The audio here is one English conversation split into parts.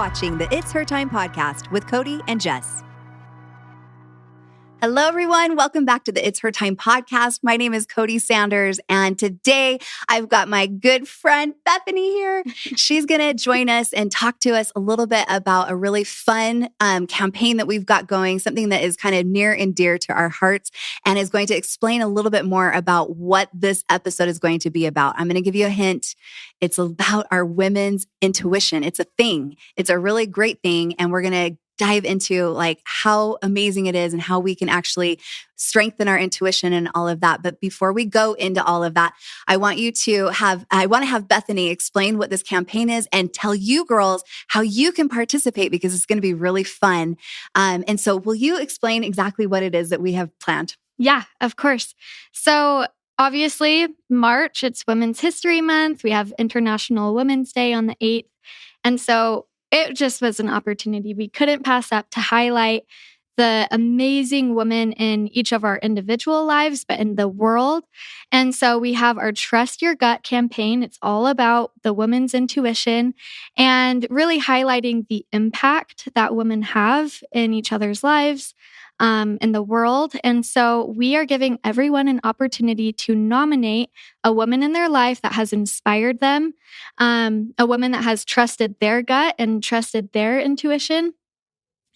watching the It's Her Time podcast with Cody and Jess. Hello, everyone. Welcome back to the It's Her Time podcast. My name is Cody Sanders, and today I've got my good friend Bethany here. She's going to join us and talk to us a little bit about a really fun campaign that we've got going, something that is kind of near and dear to our hearts, and is going to explain a little bit more about what this episode is going to be about. I'm going to give you a hint. It's about our women's intuition. It's a thing. It's a really great thing, and we're going to dive into like how amazing it is and how we can actually strengthen our intuition and all of that. But before we go into all of that, I want to have Bethany explain what this campaign is and tell you girls how you can participate, because it's going to be really fun. And so will you explain exactly what it is that we have planned? Yeah, of course. So obviously March, it's Women's History Month. We have International Women's Day on the 8th. And so it just was an opportunity we couldn't pass up to highlight the amazing women in each of our individual lives, but in the world. And so we have our Trust Your Gut campaign. It's all about the woman's intuition and really highlighting the impact that women have in each other's lives, in the world. And so we are giving everyone an opportunity to nominate a woman in their life that has inspired them, a woman that has trusted their gut and trusted their intuition.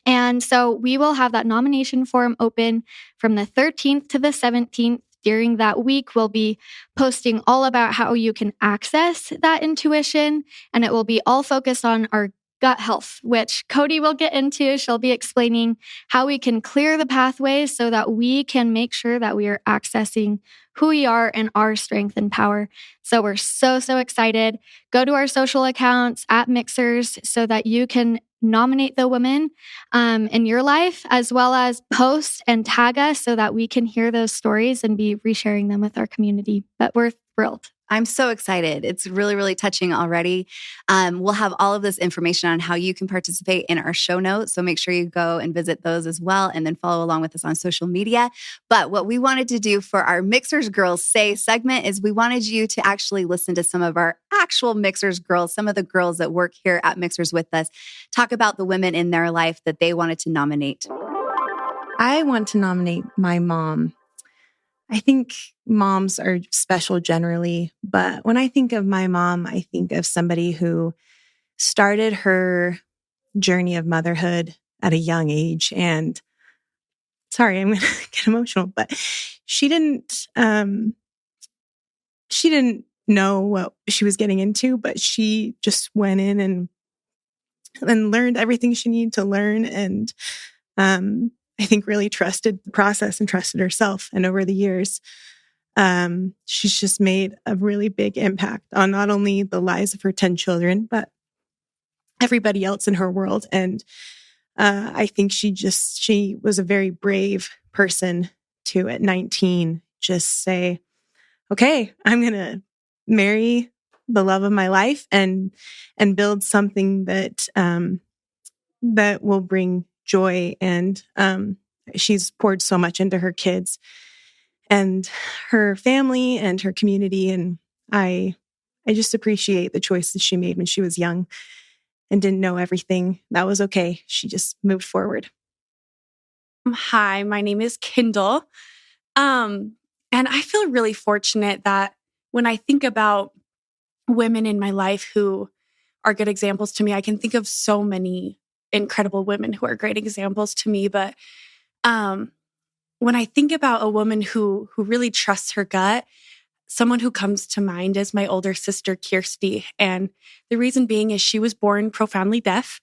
And so we will have that nomination form open from the 13th to the 17th. During that week, we'll be posting all about how you can access that intuition, and it will be all focused on our gut health, which Cody will get into. She'll be explaining how we can clear the pathways so that we can make sure that we are accessing who we are and our strength and power. So we're so excited. Go to our social accounts at Mixhers so that you can nominate the women in your life, as well as post and tag us so that we can hear those stories and be resharing them with our community. But we're thrilled. I'm so excited. It's really, really touching already. We'll have all of this information on how you can participate in our show notes. So make sure you go and visit those as well, and then follow along with us on social media. But what we wanted to do for our Mixhers Girls Say segment is we wanted you to actually listen to some of our actual Mixhers girls, some of the girls that work here at Mixhers with us, talk about the women in their life that they wanted to nominate. I want to nominate my mom. I think moms are special generally, but when I think of my mom, I think of somebody who started her journey of motherhood at a young age. And sorry, I'm going to get emotional, but she didn't know what she was getting into, but she just went in and learned everything she needed to learn. And, I think really trusted the process and trusted herself. And over the years, she's just made a really big impact on not only the lives of her 10 children, but everybody else in her world. And I think she was a very brave person to, at 19, just say, okay, I'm going to marry the love of my life and build something that will bring joy. And she's poured so much into her kids and her family and her community. And I just appreciate the choices she made when she was young and didn't know everything. That was okay. She just moved forward. Hi, my name is Kendall. And I feel really fortunate that when I think about women in my life who are good examples to me, I can think of so many incredible women who are great examples to me. But when I think about a woman who really trusts her gut, someone who comes to mind is my older sister, Kirsty. And the reason being is she was born profoundly deaf.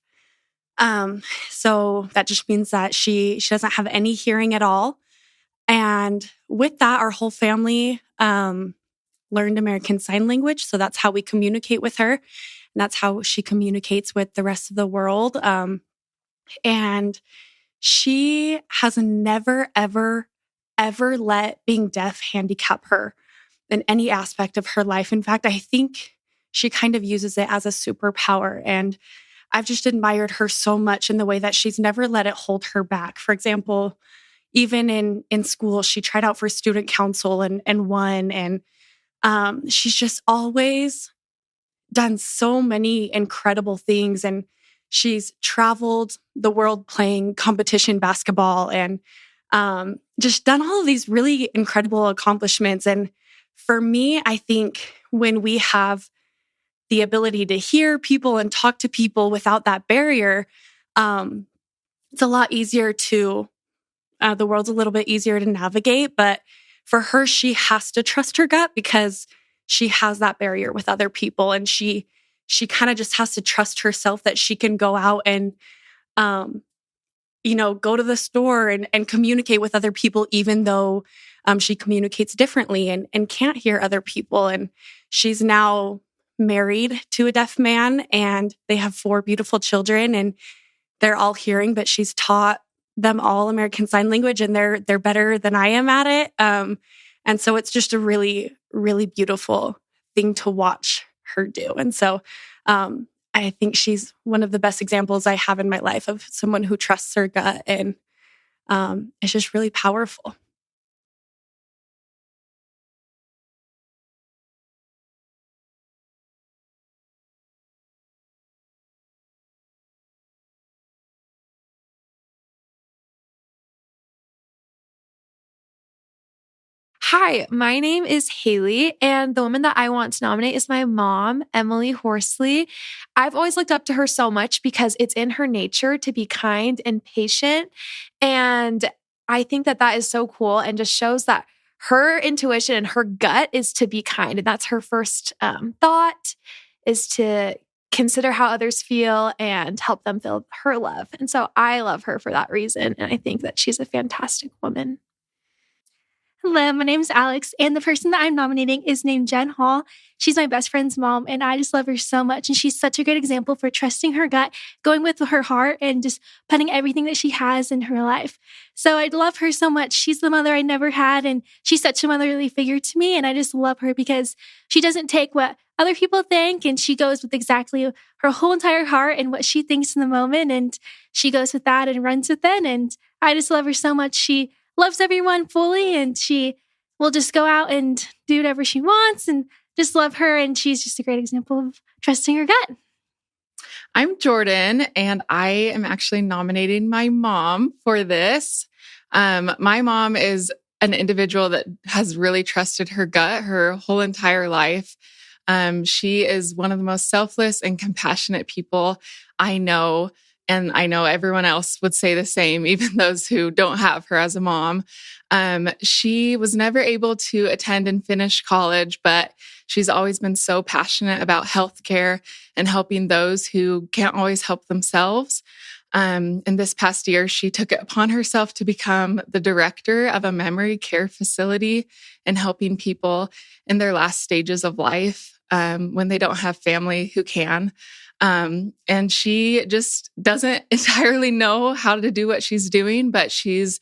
So that just means that she doesn't have any hearing at all. And with that, our whole family learned American Sign Language. So that's how we communicate with her. And that's how she communicates with the rest of the world. And she has never, ever, ever let being deaf handicap her in any aspect of her life. In fact, I think she kind of uses it as a superpower. And I've just admired her so much in the way that she's never let it hold her back. For example, even in school, she tried out for student council and won. And she's just always done so many incredible things. And she's traveled the world playing competition basketball and just done all of these really incredible accomplishments. And for me, I think when we have the ability to hear people and talk to people without that barrier, it's a lot easier to, the world's a little bit easier to navigate. But for her, she has to trust her gut because she has that barrier with other people. And she kind of just has to trust herself that she can go out and, go to the store and communicate with other people, even though she communicates differently and can't hear other people. And she's now married to a deaf man, and they have 4 beautiful children, and they're all hearing, but she's taught them all American Sign Language, and they're better than I am at it. And so it's just a really, really beautiful thing to watch her do. And so I think she's one of the best examples I have in my life of someone who trusts her gut, and it's just really powerful. Hi, my name is Haley, and the woman that I want to nominate is my mom, Emily Horsley. I've always looked up to her so much because it's in her nature to be kind and patient. And I think that that is so cool and just shows that her intuition and her gut is to be kind. And that's her first thought, is to consider how others feel and help them feel her love. And so I love her for that reason. And I think that she's a fantastic woman. Hello, my name's Alex, and the person that I'm nominating is named Jen Hall. She's my best friend's mom, and I just love her so much. And she's such a great example for trusting her gut, going with her heart, and just putting everything that she has in her life. So I love her so much. She's the mother I never had, and she's such a motherly figure to me. And I just love her because she doesn't take what other people think, and she goes with exactly her whole entire heart and what she thinks in the moment. And she goes with that and runs with it. And I just love her so much. She loves everyone fully, and she will just go out and do whatever she wants, and just love her. And she's just a great example of trusting her gut. I'm Jordan, and I am actually nominating my mom for this. My mom is an individual that has really trusted her gut her whole entire life. She is one of the most selfless and compassionate people I know. And I know everyone else would say the same, even those who don't have her as a mom. She was never able to attend and finish college, but she's always been so passionate about healthcare and helping those who can't always help themselves. And this past year, she took it upon herself to become the director of a memory care facility and helping people in their last stages of life when they don't have family who can. And she just doesn't entirely know how to do what she's doing, but she's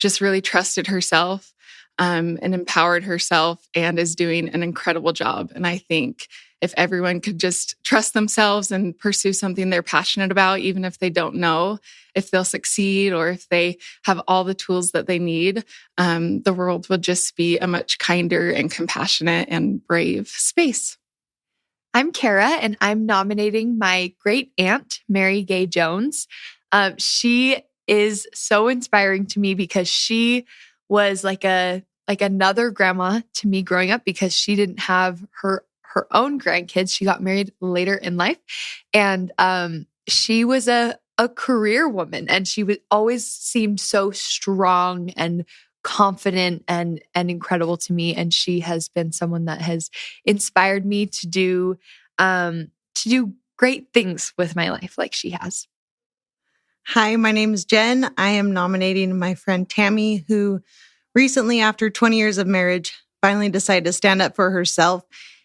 just really trusted herself, and empowered herself, and is doing an incredible job. And I think if everyone could just trust themselves and pursue something they're passionate about, even if they don't know if they'll succeed or if they have all the tools that they need, the world would just be a much kinder and compassionate and brave space. I'm Kara, and I'm nominating my great aunt, Mary Gay Jones. She is so inspiring to me because she was like another grandma to me growing up, because she didn't have her own grandkids. She got married later in life, and she was a career woman, and she always seemed so strong and confident and incredible to me. And she has been someone that has inspired me to do great things with my life like she has. Hi, my name is Jen. I am nominating my friend Tammy, who recently, after 20 years of marriage, finally decided to stand up for herself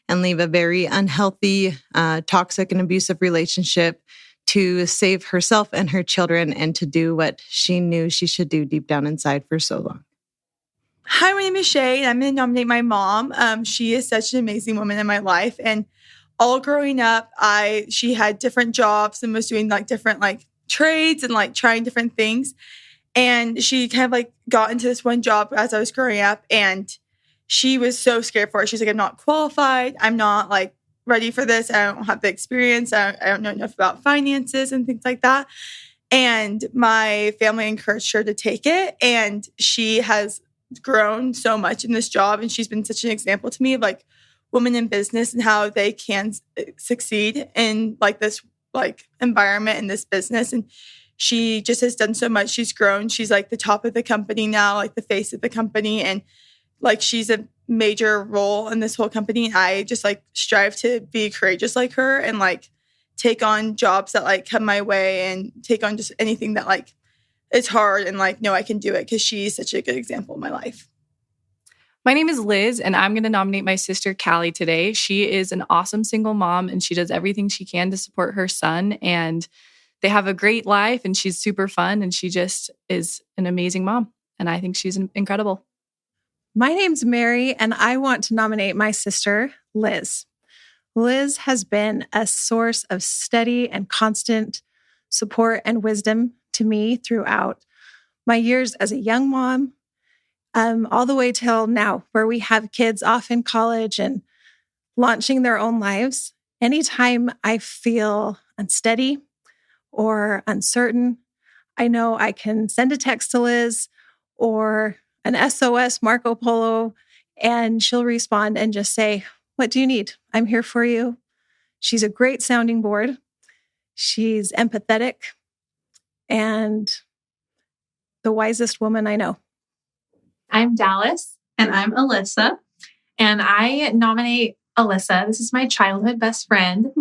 and leave a very unhealthy, toxic and abusive relationship to save herself and her children, and to do what she knew she should do deep down inside for so long. Hi, my name is Shay, and I'm going to nominate my mom. She is such an amazing woman in my life. And all growing up, she had different jobs and was doing different trades and trying different things. And she kind of got into this one job as I was growing up, and she was so scared for it. She's like, I'm not qualified. I'm not ready for this. I don't have the experience. I don't know enough about finances and things like that. And my family encouraged her to take it. And she has grown so much in this job. And she's been such an example to me of like women in business and how they can succeed in like this like environment in this business. And she just has done so much. She's grown. She's like the top of the company now, like the face of the company. And like she's a major role in this whole company. And I just like strive to be courageous like her and like take on jobs that like come my way and take on just anything that like is hard and like, no, I can do it because she's such a good example in my life. My name is Liz, and I'm going to nominate my sister, Callie, today. She is an awesome single mom, and she does everything she can to support her son. And they have a great life, and she's super fun, and she just is an amazing mom. And I think she's incredible. My name's Mary, and I want to nominate my sister, Liz. Liz has been a source of steady and constant support and wisdom to me throughout my years as a young mom, all the way till now, where we have kids off in college and launching their own lives. Anytime I feel unsteady or uncertain, I know I can send a text to Liz or an SOS Marco Polo, and she'll respond and just say, "What do you need? I'm here for you." She's a great sounding board. She's empathetic and the wisest woman I know. I'm Dallas. And I'm Alyssa. And I nominate Alyssa. This is my childhood best friend.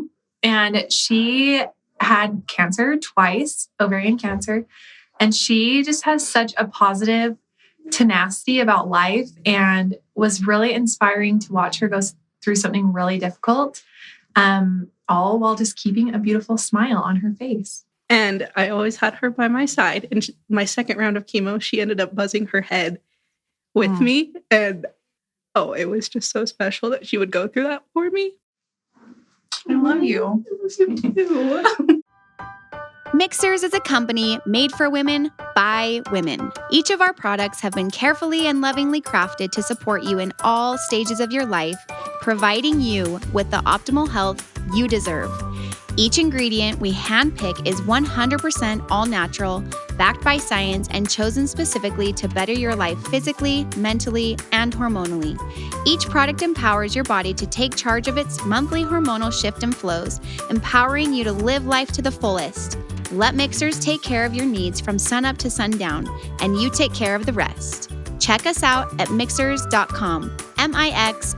And she had cancer twice, ovarian cancer. And she just has such a positive tenacity about life and was really inspiring to watch her go through something really difficult, all while just keeping a beautiful smile on her face. And I always had her by my side. And my second round of chemo, she ended up buzzing her head with me. And it was just so special that she would go through that for me. I love you. Mixhers is a company made for women by women. Each of our products have been carefully and lovingly crafted to support you in all stages of your life, providing you with the optimal health you deserve. Each ingredient we handpick is 100% all natural, backed by science, and chosen specifically to better your life physically, mentally, and hormonally. Each product empowers your body to take charge of its monthly hormonal shift and flows, empowering you to live life to the fullest. Let Mixhers take care of your needs from sunup to sundown, and you take care of the rest. Check us out at mixhers.com, Mixhers.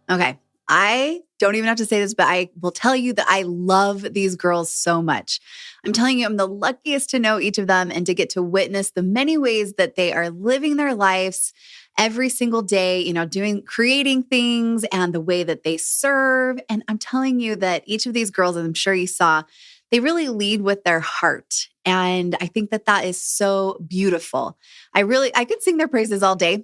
Okay. I don't even have to say this, but I will tell you that I love these girls so much. I'm telling you, I'm the luckiest to know each of them and to get to witness the many ways that they are living their lives every single day, creating things and the way that they serve. And I'm telling you that each of these girls, as I'm sure you saw, they really lead with their heart. And I think that that is so beautiful. I could sing their praises all day,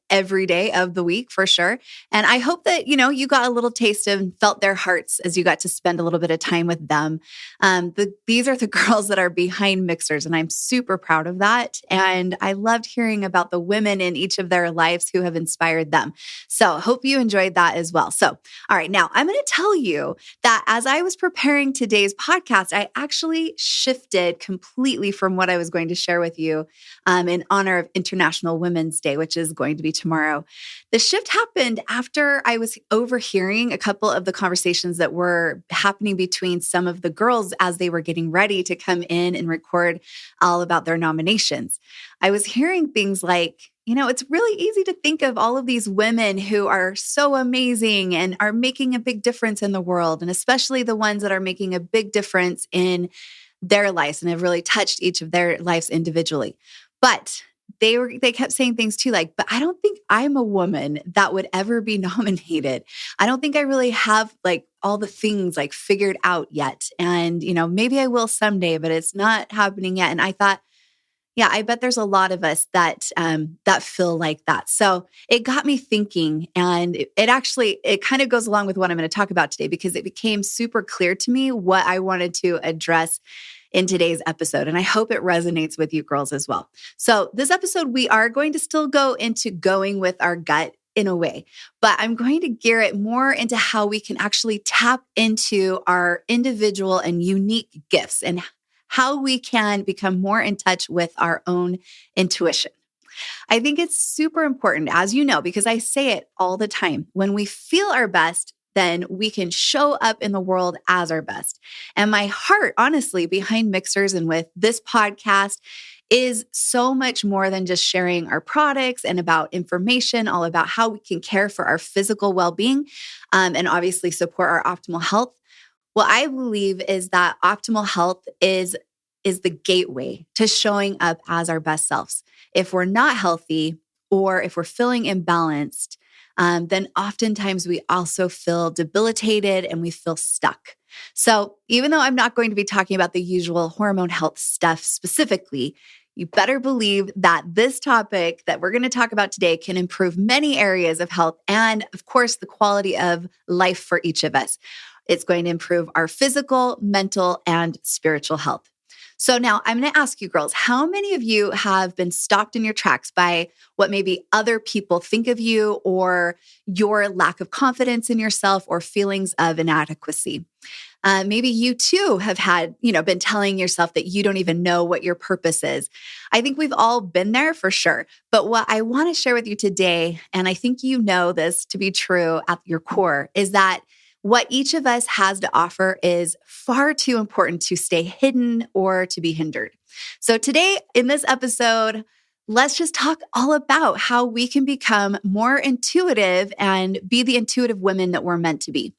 every day of the week for sure. And I hope that, you got a little taste and felt their hearts as you got to spend a little bit of time with them. These are the girls that are behind Mixhers, and I'm super proud of that. And I loved hearing about the women in each of their lives who have inspired them. So hope you enjoyed that as well. So, all right, now I'm going to tell you that as I was preparing today's podcast, I actually shifted completely from what I was going to share with you in honor of International Women's Day, which is going to be tomorrow. The shift happened after I was overhearing a couple of the conversations that were happening between some of the girls as they were getting ready to come in and record all about their nominations. I was hearing things like, it's really easy to think of all of these women who are so amazing and are making a big difference in the world, and especially the ones that are making a big difference in their lives and have really touched each of their lives individually. But they kept saying things too, like, but I don't think I'm a woman that would ever be nominated. I don't think I really have like all the things like figured out yet. And, maybe I will someday, but it's not happening yet. And I thought, yeah, I bet there's a lot of us that feel like that. So it got me thinking, and it kind of goes along with what I'm going to talk about today, because it became super clear to me what I wanted to address in today's episode. And I hope it resonates with you girls as well. So this episode, we are going to still go into going with our gut in a way, but I'm going to gear it more into how we can actually tap into our individual and unique gifts and how we can become more in touch with our own intuition. I think it's super important, as you know, because I say it all the time. When we feel our best, then we can show up in the world as our best. And my heart, honestly, behind Mixhers and with this podcast is so much more than just sharing our products and about information, all about how we can care for our physical well-being, and obviously support our optimal health. What I believe is that optimal health is the gateway to showing up as our best selves. If we're not healthy or if we're feeling imbalanced, then oftentimes we also feel debilitated and we feel stuck. So even though I'm not going to be talking about the usual hormone health stuff specifically, you better believe that this topic that we're going to talk about today can improve many areas of health and, of course, the quality of life for each of us. It's going to improve our physical, mental, and spiritual health. So now I'm going to ask you girls, how many of you have been stopped in your tracks by what maybe other people think of you or your lack of confidence in yourself or feelings of inadequacy? Maybe you too have had, been telling yourself that you don't even know what your purpose is. I think we've all been there for sure. But what I want to share with you today, and I think you know this to be true at your core, is that what each of us has to offer is far too important to stay hidden or to be hindered. So today in this episode, let's just talk all about how we can become more intuitive and be the intuitive women that we're meant to be.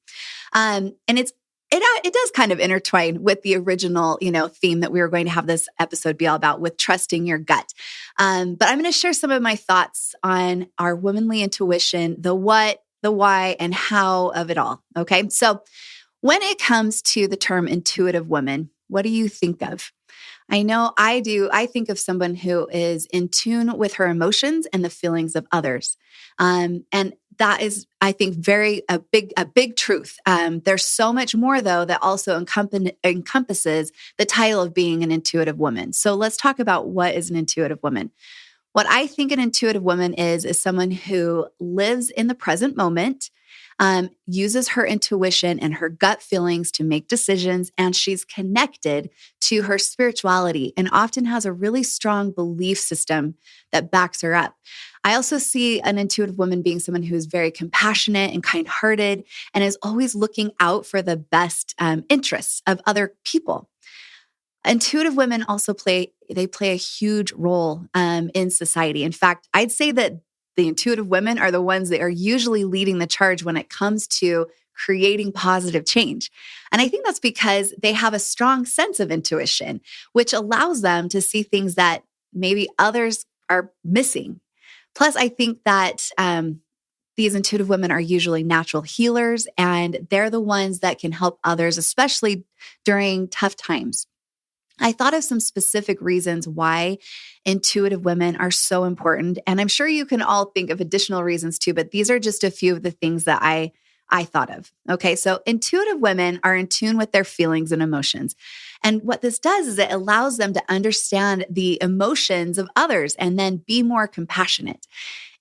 And it does kind of intertwine with the original, theme that we were going to have this episode be all about, with trusting your gut. But I'm going to share some of my thoughts on our womanly intuition, the what, the why, and how of it all. Okay. So when it comes to the term intuitive woman, what do you think of? I know I do. I think of someone who is in tune with her emotions and the feelings of others. And that is, I think, a big truth. There's so much more, though, that also encompasses the title of being an intuitive woman. So let's talk about what is an intuitive woman. What I think an intuitive woman is someone who lives in the present moment, uses her intuition and her gut feelings to make decisions, and she's connected to her spirituality and often has a really strong belief system that backs her up. I also see an intuitive woman being someone who is very compassionate and kind-hearted and is always looking out for the best interests of other people. Intuitive women also play a huge role in society. In fact, I'd say that the intuitive women are the ones that are usually leading the charge when it comes to creating positive change. And I think that's because they have a strong sense of intuition, which allows them to see things that maybe others are missing. Plus, I think that these intuitive women are usually natural healers, and they're the ones that can help others, especially during tough times. I thought of some specific reasons why intuitive women are so important. And I'm sure you can all think of additional reasons too, but these are just a few of the things that I thought of. Okay, so intuitive women are in tune with their feelings and emotions. And what this does is it allows them to understand the emotions of others and then be more compassionate.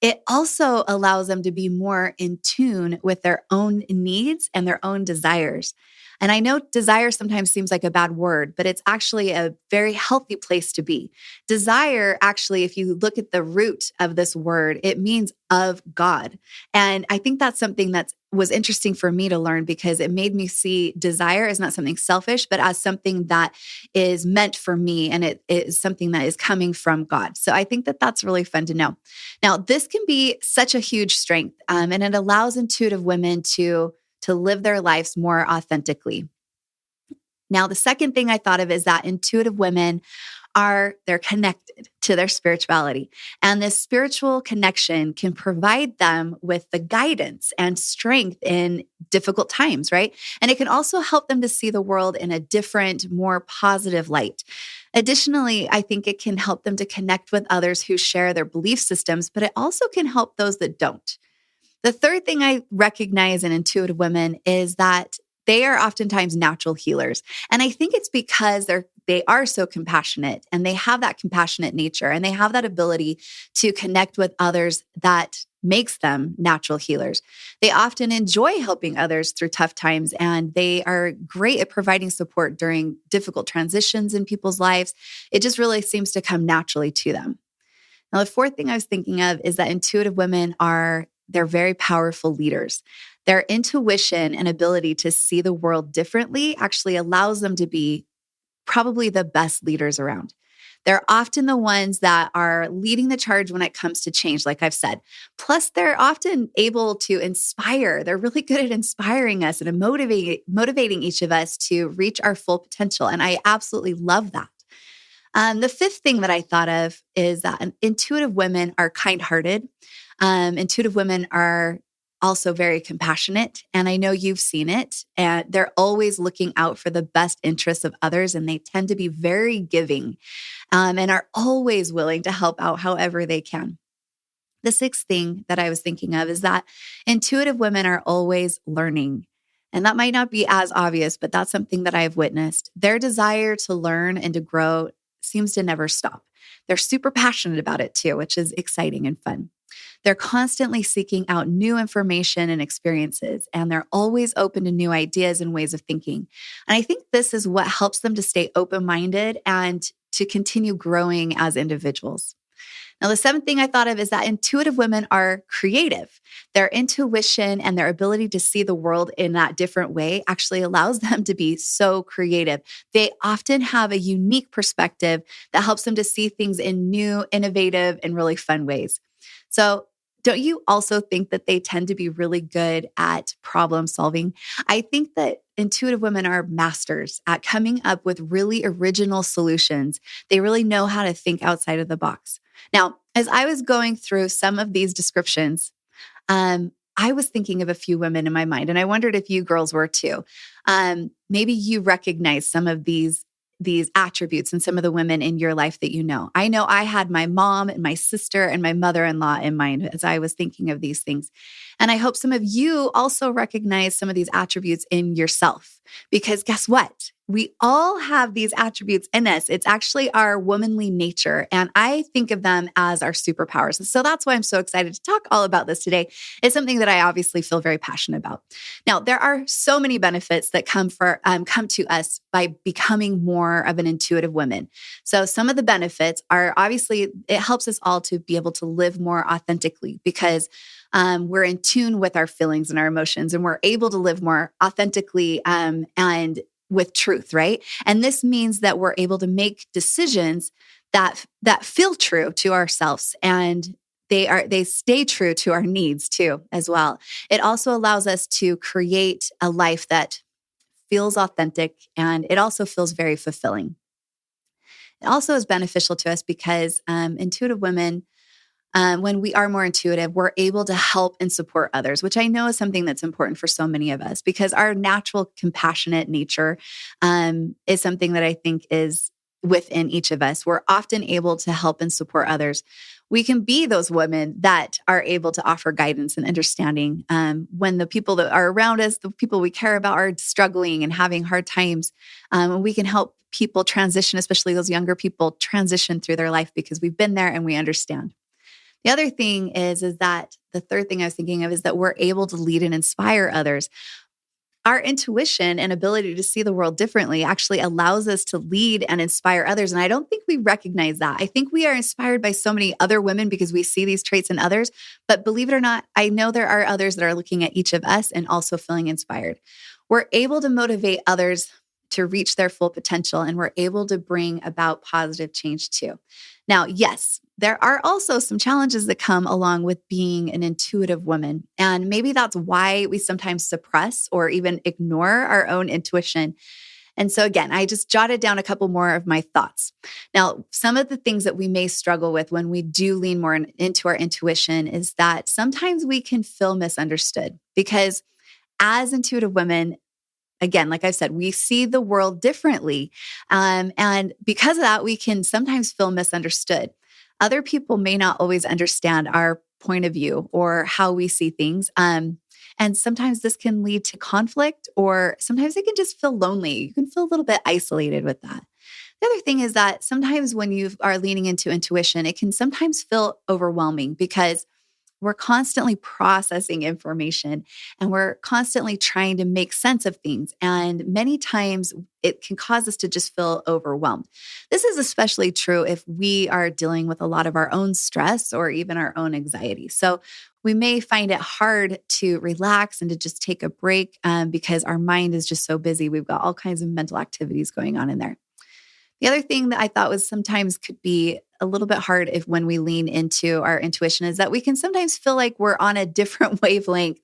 It also allows them to be more in tune with their own needs and their own desires. And I know desire sometimes seems like a bad word, but it's actually a very healthy place to be. Desire, actually, if you look at the root of this word, it means of God. And I think that's something that was interesting for me to learn, because it made me see desire as not something selfish, but as something that is meant for me, and it is something that is coming from God. So I think that that's really fun to know. Now, this can be such a huge strength, and it allows intuitive women to live their lives more authentically. Now, the second thing I thought of is that intuitive women they're connected to their spirituality. And this spiritual connection can provide them with the guidance and strength in difficult times, right? And it can also help them to see the world in a different, more positive light. Additionally, I think it can help them to connect with others who share their belief systems, but it also can help those that don't. The third thing I recognize in intuitive women is that they are oftentimes natural healers. And I think it's because they are so compassionate and they have that compassionate nature and they have that ability to connect with others that makes them natural healers. They often enjoy helping others through tough times, and they are great at providing support during difficult transitions in people's lives. It just really seems to come naturally to them. Now, the fourth thing I was thinking of is that intuitive women they're very powerful leaders. Their intuition and ability to see the world differently actually allows them to be probably the best leaders around. They're often the ones that are leading the charge when it comes to change, like I've said. Plus, they're often able to inspire. They're really good at inspiring us and motivating each of us to reach our full potential. And I absolutely love that. The fifth thing that I thought of is that intuitive women are kindhearted. Intuitive women are also very compassionate. And I know you've seen it. And they're always looking out for the best interests of others. And they tend to be very giving and are always willing to help out however they can. The sixth thing that I was thinking of is that intuitive women are always learning. And that might not be as obvious, but that's something that I've witnessed. Their desire to learn and to grow seems to never stop. They're super passionate about it too, which is exciting and fun. They're constantly seeking out new information and experiences, and they're always open to new ideas and ways of thinking. And I think this is what helps them to stay open-minded and to continue growing as individuals. Now, the seventh thing I thought of is that intuitive women are creative. Their intuition and their ability to see the world in that different way actually allows them to be so creative. They often have a unique perspective that helps them to see things in new, innovative, and really fun ways. So, don't you also think that they tend to be really good at problem solving? I think that intuitive women are masters at coming up with really original solutions. They really know how to think outside of the box. Now, as I was going through some of these descriptions, I was thinking of a few women in my mind, and I wondered if you girls were too. Maybe you recognize some of these attributes and some of the women in your life that you know. I know I had my mom and my sister and my mother-in-law in mind as I was thinking of these things. And I hope some of you also recognize some of these attributes in yourself, because guess what? We all have these attributes in us. It's actually our womanly nature. And I think of them as our superpowers. So that's why I'm so excited to talk all about this today. It's something that I obviously feel very passionate about. Now, there are so many benefits that come to us by becoming more of an intuitive woman. So some of the benefits are obviously, it helps us all to be able to live more authentically because we're in tune with our feelings and our emotions, and we're able to live more authentically and with truth, right? And this means that we're able to make decisions that feel true to ourselves, and they stay true to our needs too, as well. It also allows us to create a life that feels authentic, and it also feels very fulfilling. It also is beneficial to us because intuitive women, when we are more intuitive, we're able to help and support others, which I know is something that's important for so many of us because our natural compassionate nature is something that I think is within each of us. We're often able to help and support others. We can be those women that are able to offer guidance and understanding when the people that are around us, the people we care about, are struggling and having hard times. We can help people transition, especially those younger people, transition through their life because we've been there and we understand. The other thing is that the third thing I was thinking of is that we're able to lead and inspire others. Our intuition and ability to see the world differently actually allows us to lead and inspire others. And I don't think we recognize that. I think we are inspired by so many other women because we see these traits in others. But believe it or not, I know there are others that are looking at each of us and also feeling inspired. We're able to motivate others to reach their full potential, and we're able to bring about positive change too. Now, yes, there are also some challenges that come along with being an intuitive woman. And maybe that's why we sometimes suppress or even ignore our own intuition. And so again, I just jotted down a couple more of my thoughts. Now, some of the things that we may struggle with when we do lean more into our intuition is that sometimes we can feel misunderstood because as intuitive women, again, like I've said, we see the world differently. And because of that, we can sometimes feel misunderstood. Other people may not always understand our point of view or how we see things. And sometimes this can lead to conflict, or sometimes it can just feel lonely. You can feel a little bit isolated with that. The other thing is that sometimes when you are leaning into intuition, it can sometimes feel overwhelming because we're constantly processing information and we're constantly trying to make sense of things. And many times it can cause us to just feel overwhelmed. This is especially true if we are dealing with a lot of our own stress or even our own anxiety. So we may find it hard to relax and to just take a break because our mind is just so busy. We've got all kinds of mental activities going on in there. The other thing that I thought was sometimes could be a little bit hard if when we lean into our intuition is that we can sometimes feel like we're on a different wavelength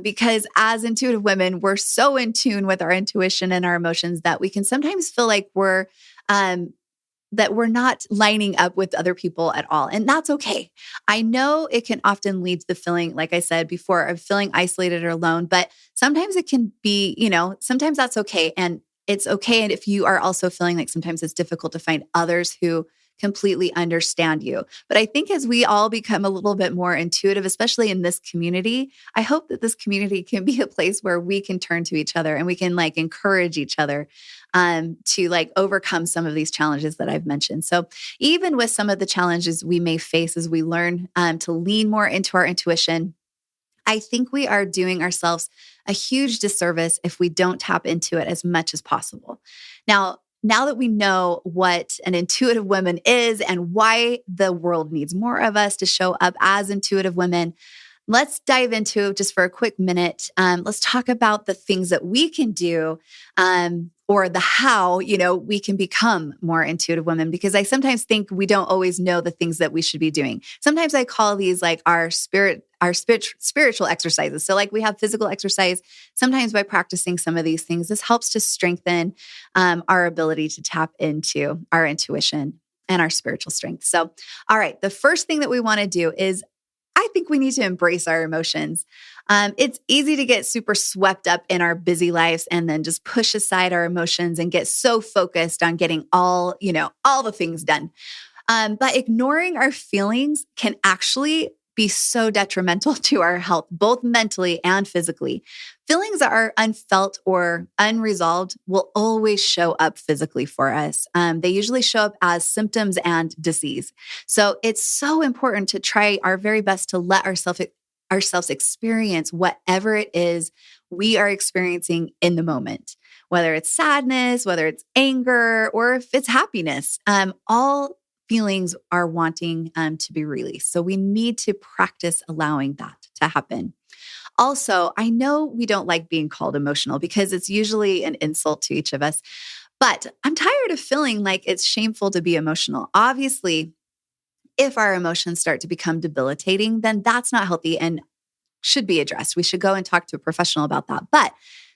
because as intuitive women, we're so in tune with our intuition and our emotions that we can sometimes feel like we're not lining up with other people at all. And that's okay. I know it can often lead to the feeling, like I said before, of feeling isolated or alone, but sometimes it can be, sometimes that's okay. And it's okay. And if you are also feeling like sometimes it's difficult to find others who completely understand you. But I think as we all become a little bit more intuitive, especially in this community, I hope that this community can be a place where we can turn to each other and we can encourage each other to overcome some of these challenges that I've mentioned. So even with some of the challenges we may face as we learn to lean more into our intuition, I think we are doing ourselves a huge disservice if we don't tap into it as much as possible. Now that we know what an intuitive woman is and why the world needs more of us to show up as intuitive women, let's dive into, just for a quick minute, let's talk about the things that we can do or the how, we can become more intuitive women, because I sometimes think we don't always know the things that we should be doing. Sometimes I call these our spiritual exercises. So we have physical exercise. Sometimes by practicing some of these things, this helps to strengthen our ability to tap into our intuition and our spiritual strength. So, all right, the first thing that we want to do is I think we need to embrace our emotions. It's easy to get super swept up in our busy lives and then just push aside our emotions and get so focused on getting all the things done. But ignoring our feelings can actually be so detrimental to our health, both mentally and physically. Feelings that are unfelt or unresolved will always show up physically for us. They usually show up as symptoms and disease. So it's so important to try our very best to let ourselves experience whatever it is we are experiencing in the moment, whether it's sadness, whether it's anger, or if it's happiness. All feelings are wanting to be released. So we need to practice allowing that to happen. Also, I know we don't like being called emotional because it's usually an insult to each of us, but I'm tired of feeling like it's shameful to be emotional. Obviously, if our emotions start to become debilitating, then that's not healthy and should be addressed. We should go and talk to a professional about that. But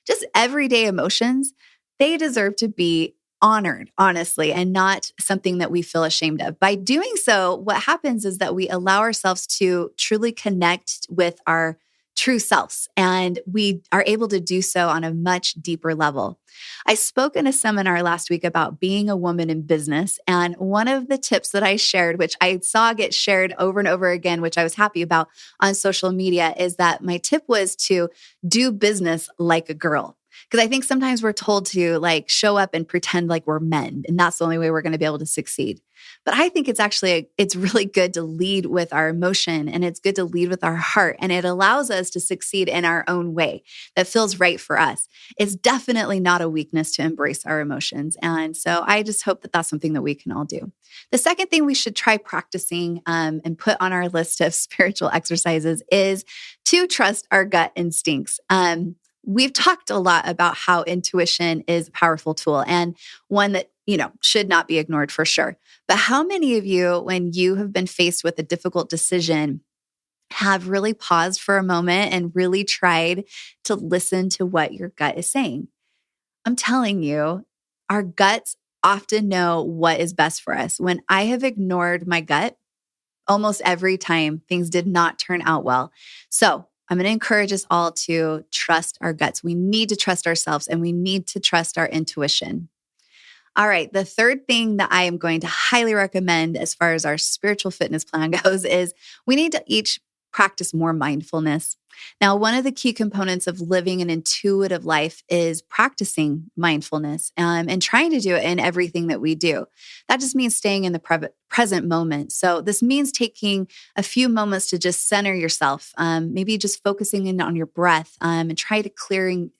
just everyday emotions, they deserve to be honored, honestly, and not something that we feel ashamed of. By doing so, what happens is that we allow ourselves to truly connect with our true selves, and we are able to do so on a much deeper level. I spoke in a seminar last week about being a woman in business, and one of the tips that I shared, which I saw get shared over and over again, which I was happy about on social media, is that my tip was to do business like a girl. Because I think sometimes we're told to show up and pretend like we're men, and that's the only way we're going to be able to succeed. But I think it's really good to lead with our emotion, and it's good to lead with our heart, and it allows us to succeed in our own way that feels right for us. It's definitely not a weakness to embrace our emotions. And so I just hope that that's something that we can all do. The second thing we should try practicing and put on our list of spiritual exercises is to trust our gut instincts. We've talked a lot about how intuition is a powerful tool and one that, should not be ignored for sure. But how many of you, when you have been faced with a difficult decision, have really paused for a moment and really tried to listen to what your gut is saying? I'm telling you, our guts often know what is best for us. When I have ignored my gut, almost every time things did not turn out well. So I'm going to encourage us all to trust our guts. We need to trust ourselves and we need to trust our intuition. All right. The third thing that I am going to highly recommend as far as our spiritual fitness plan goes is we need to each practice more mindfulness. Now, one of the key components of living an intuitive life is practicing mindfulness and trying to do it in everything that we do. That just means staying in the present moment. So this means taking a few moments to just center yourself, maybe just focusing in on your breath and try clearing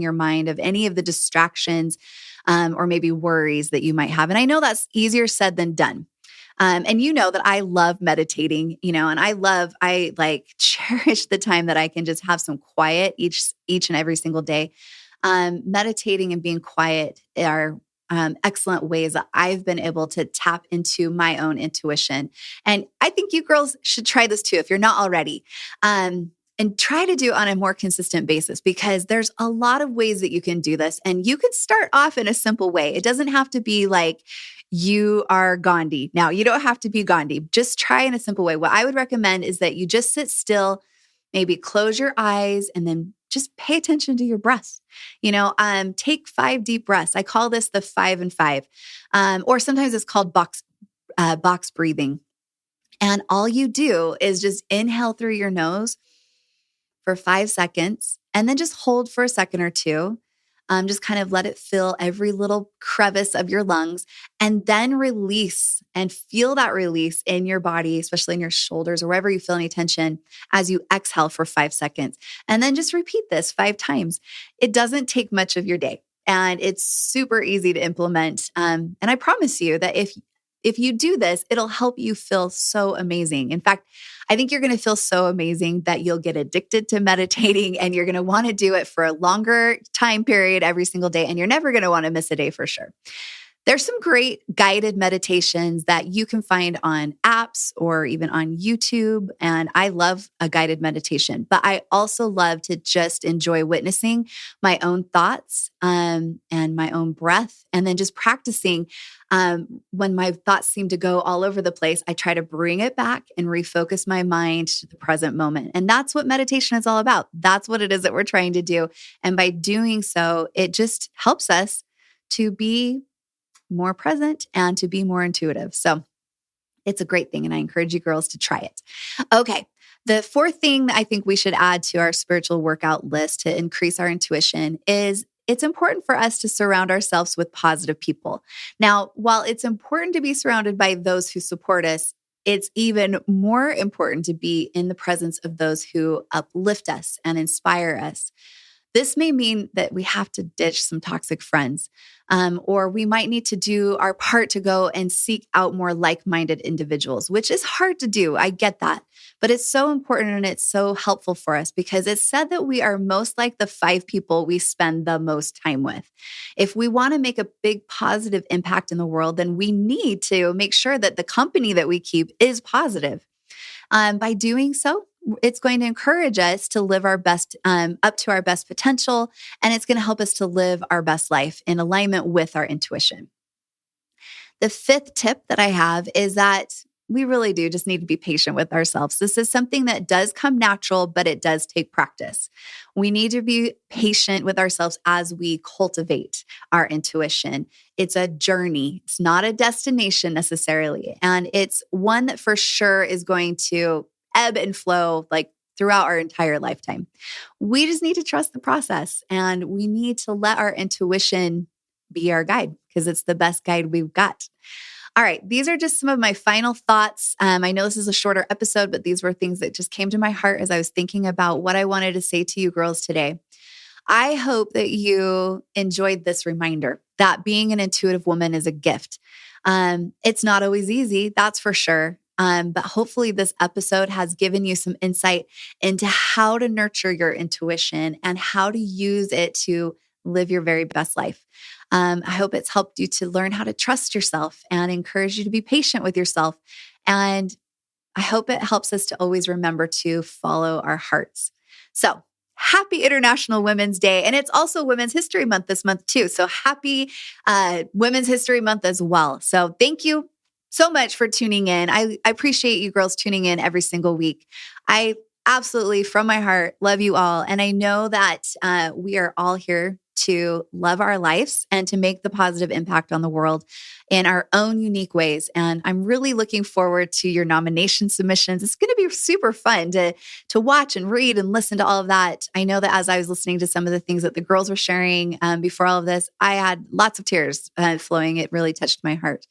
your mind of any of the distractions or maybe worries that you might have. And I know that's easier said than done. And you know that I love meditating, and I cherish the time that I can just have some quiet each and every single day. Meditating and being quiet are excellent ways that I've been able to tap into my own intuition. And I think you girls should try this too, if you're not already. And try to do it on a more consistent basis, because there's a lot of ways that you can do this. And you can start off in a simple way. It doesn't have to be like you are Gandhi. Now, you don't have to be Gandhi. Just try in a simple way. What I would recommend is that you just sit still, maybe close your eyes, and then just pay attention to your breaths. Take 5 deep breaths. I call this the 5 and 5, or sometimes it's called box breathing. And all you do is just inhale through your nose for 5 seconds, and then just hold for a second or two. Just kind of let it fill every little crevice of your lungs, and then release and feel that release in your body, especially in your shoulders or wherever you feel any tension, as you exhale for 5 seconds. And then just repeat this 5 times. It doesn't take much of your day, and it's super easy to implement. And I promise you that if you do this, it'll help you feel so amazing. In fact, I think you're going to feel so amazing that you'll get addicted to meditating, and you're going to want to do it for a longer time period every single day. And you're never going to want to miss a day for sure. There's some great guided meditations that you can find on apps or even on YouTube. And I love a guided meditation, but I also love to just enjoy witnessing my own thoughts and my own breath. And then just practicing when my thoughts seem to go all over the place, I try to bring it back and refocus my mind to the present moment. And that's what meditation is all about. That's what it is that we're trying to do. And by doing so, it just helps us to be more present and to be more intuitive. So it's a great thing. And I encourage you girls to try it. Okay. The 4th thing that I think we should add to our spiritual workout list to increase our intuition is it's important for us to surround ourselves with positive people. Now, while it's important to be surrounded by those who support us, it's even more important to be in the presence of those who uplift us and inspire us. This may mean that we have to ditch some toxic friends, or we might need to do our part to go and seek out more like-minded individuals, which is hard to do. I get that, but it's so important and it's so helpful for us because it's said that we are most like the 5 people we spend the most time with. If we want to make a big positive impact in the world, then we need to make sure that the company that we keep is positive. By doing so, it's going to encourage us to live our best, up to our best potential, and it's going to help us to live our best life in alignment with our intuition. The 5th tip that I have is that we really do just need to be patient with ourselves. This is something that does come natural, but it does take practice. We need to be patient with ourselves as we cultivate our intuition. It's a journey. It's not a destination necessarily. And it's one that for sure is going to ebb and flow like throughout our entire lifetime. We just need to trust the process, and we need to let our intuition be our guide because it's the best guide we've got. All right, these are just some of my final thoughts. I know this is a shorter episode, but these were things that just came to my heart as I was thinking about what I wanted to say to you girls today. I hope that you enjoyed this reminder that being an intuitive woman is a gift. It's not always easy, that's for sure. But hopefully this episode has given you some insight into how to nurture your intuition and how to use it to live your very best life. I hope it's helped you to learn how to trust yourself and encourage you to be patient with yourself. And I hope it helps us to always remember to follow our hearts. So happy International Women's Day. And it's also Women's History Month this month too. So happy Women's History Month as well. So thank you so much for tuning in. I appreciate you girls tuning in every single week. I absolutely, from my heart, love you all. And I know that we are all here to love our lives and to make the positive impact on the world in our own unique ways. And I'm really looking forward to your nomination submissions. It's going to be super fun to watch and read and listen to all of that. I know that as I was listening to some of the things that the girls were sharing before all of this, I had lots of tears flowing. It really touched my heart.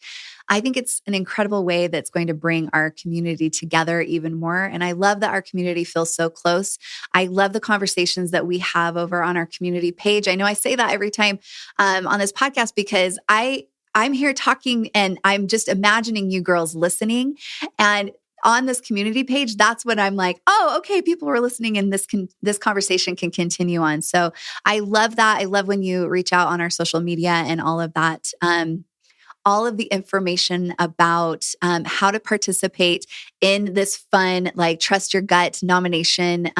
I think it's an incredible way that's going to bring our community together even more. And I love that our community feels so close. I love the conversations that we have over on our community page. I know I say that every time on this podcast because I'm here talking and I'm just imagining you girls listening. And on this community page, that's when I'm like, oh, okay, people are listening and this conversation can continue on. So I love that. I love when you reach out on our social media and all of that. All of the information about how to participate in this fun, like Trust Your Gut nomination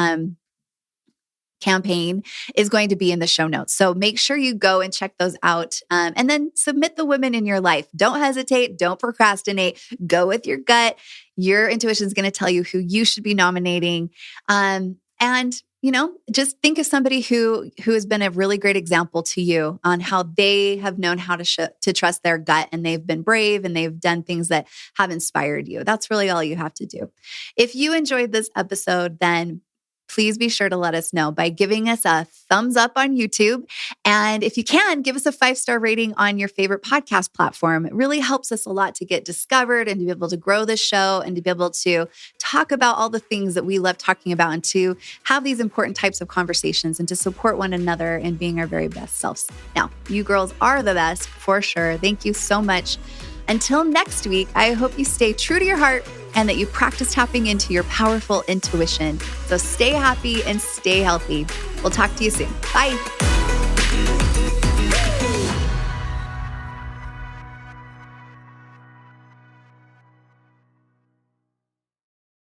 campaign is going to be in the show notes. So make sure you go and check those out and then submit the women in your life. Don't hesitate. Don't procrastinate. Go with your gut. Your intuition is going to tell you who you should be nominating. And just think of somebody who has been a really great example to you on how they have known how to trust their gut, and they've been brave and they've done things that have inspired you. That's really all you have to do. If you enjoyed this episode, then please be sure to let us know by giving us a thumbs up on YouTube. And if you can, give us a 5-star rating on your favorite podcast platform. It really helps us a lot to get discovered and to be able to grow this show and to be able to talk about all the things that we love talking about and to have these important types of conversations and to support one another in being our very best selves. Now, you girls are the best for sure. Thank you so much. Until next week, I hope you stay true to your heart and that you practice tapping into your powerful intuition. So stay happy and stay healthy. We'll talk to you soon. Bye.